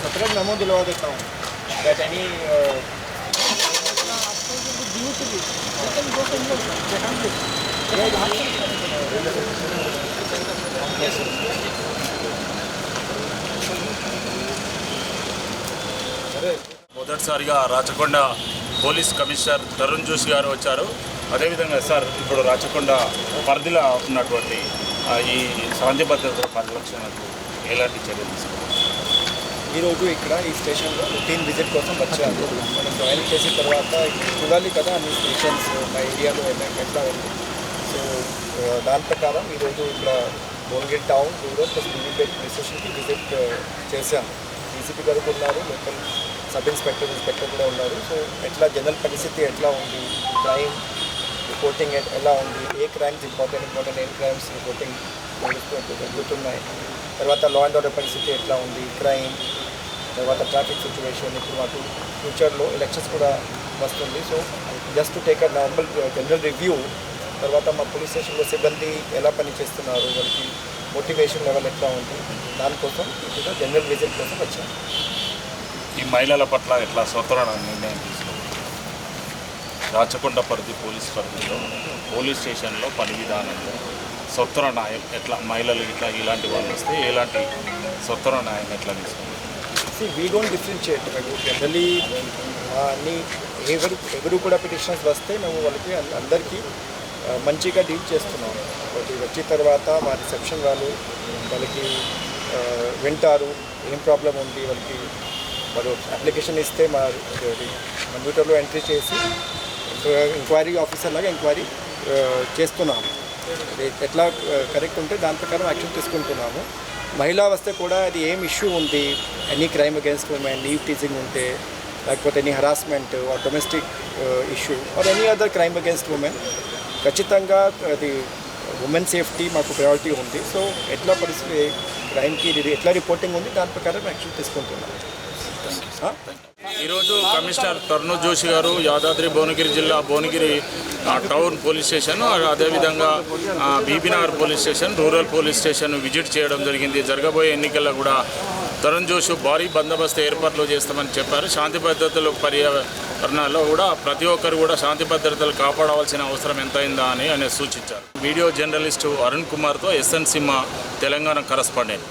सत्रह नमो दिलवा देता हूँ दैट एनी మొదటిసారిగా రాచకొండ పోలీస్ కమిషనర్ తరుణ్ జోషి గారు వచ్చారు. అదేవిధంగా సార్ ఇప్పుడు రాచకొండ పరిధిలో ఉన్నటువంటి ఈ శాంతి భద్రతల పరిరక్షణకు ఎలాంటి చర్యలు తీసుకున్నారు? ఈరోజు ఇక్కడ ఈ స్టేషన్లో రొటీన్ విజిట్ కోసం వచ్చాను. మనం జాయిన్ చేసిన తర్వాత చూడాలి కదా అన్ని స్టేషన్స్ మా ఏరియాలో ఎట్లా ఉంది. సో దాని ప్రకారం ఈరోజు ఇక్కడ Bhuvanagiri town rural plus Bibipet police స్టేషన్కి విజిట్ చేశాను. డీసీపీ గారు ఉన్నారు, లోకల్ సబ్ ఇన్స్పెక్టర్ కూడా ఉన్నారు. సో ఎట్లా జనరల్ పరిస్థితి ఎట్లా ఉంది, క్రైమ్ రిపోర్టింగ్ ఎలా ఉంది, ఏ క్రైమ్స్ ఇంపార్టెంట్ ఏ క్రైమ్స్ రిపోర్టింగ్ జరుగుతున్నాయి, తర్వాత లా అండ్ ఆర్డర్ పరిస్థితి ఎట్లా ఉంది, క్రైమ్, తర్వాత ట్రాఫిక్ సిచ్యువేషన్. ఇప్పుడు మాకు ఫ్యూచర్లో ఎలక్షన్స్ కూడా వస్తుంది. So just to take a normal general review, తర్వాత మా పోలీస్ స్టేషన్లో సిబ్బంది ఎలా పనిచేస్తున్నారు, వాళ్ళకి మోటివేషన్ లెవెల్ ఎట్లా ఉంది, దానికోసం ఇప్పుడు జనరల్ విజిట్ కోసం వచ్చాను. ఈ మహిళల పట్ల ఎట్లా స్వతరణ నిర్ణయం తీసుకున్నారు? రాచకొండ పరిధి పోలీస్ పరిధిలో పోలీస్ స్టేషన్లో పని విధానంలో స్వతర న్యాయం ఎట్లా, మహిళలు ఇట్లా ఇలాంటి వాళ్ళు వస్తే ఎలాంటి స్వతర న్యాయం ఎట్లా తీసుకున్నారు? We don't differentiate. జనరలీ అన్ని ఎవరు కూడా పిటిషన్స్ వస్తే మేము వాళ్ళకి అందరికీ మంచిగా డీల్ చేస్తున్నాము. వాళ్ళకి వచ్చిన తర్వాత మా రిసెప్షన్ వాళ్ళకి వింటారు, ఏం ప్రాబ్లం ఉంది, వాళ్ళు అప్లికేషన్ ఇస్తే మా కంప్యూటర్లో ఎంట్రీ చేసి ఎంక్వైరీ ఆఫీసర్ లాగా ఎంక్వైరీ చేస్తున్నాము. ఎట్లా కరెక్ట్ ఉంటే దాని ప్రకారం యాక్షన్ తీసుకుంటున్నాము. మహిళా వస్తే కూడా అది ఏం ఇష్యూ ఉంది, any crime against women, eve teasing ఉంటే, లేకపోతే any harassment or domestic issue or any other crime against women, ఖచ్చితంగా అది ఉమెన్ సేఫ్టీ మాకు ప్రయారిటీ ఉంది. సో ఎట్లా పరిస్థితి క్రైమ్కి ఎట్లా రిపోర్టింగ్ ఉంది దాని ప్రకారం యాక్షన్ తీసుకుంటున్నాము. ఈరోజు కమిషనర్ తరుణ్ జోషి గారు యాదాద్రి భువనగిరి జిల్లా భువనగిరి టౌన్ పోలీస్ స్టేషన్, అదేవిధంగా Bibinagar police station, rural police station visit చేయడం జరిగింది. జరగబోయే ఎన్నికల్లో కూడా తరుణ్ జోషి భారీ బందోబస్తు ఏర్పాట్లు చేస్తామని చెప్పారు. శాంతి భద్రతల పర్యావరణాల్లో కూడా ప్రతి ఒక్కరు కూడా శాంతి భద్రతలు కాపాడవలసిన అవసరం ఎంతైందా అని ఆయన సూచించారు. వీడియో జర్నలిస్టు అరుణ్ కుమార్తో ఎస్ఎన్ సింహ, తెలంగాణ కరస్పాండెంట్.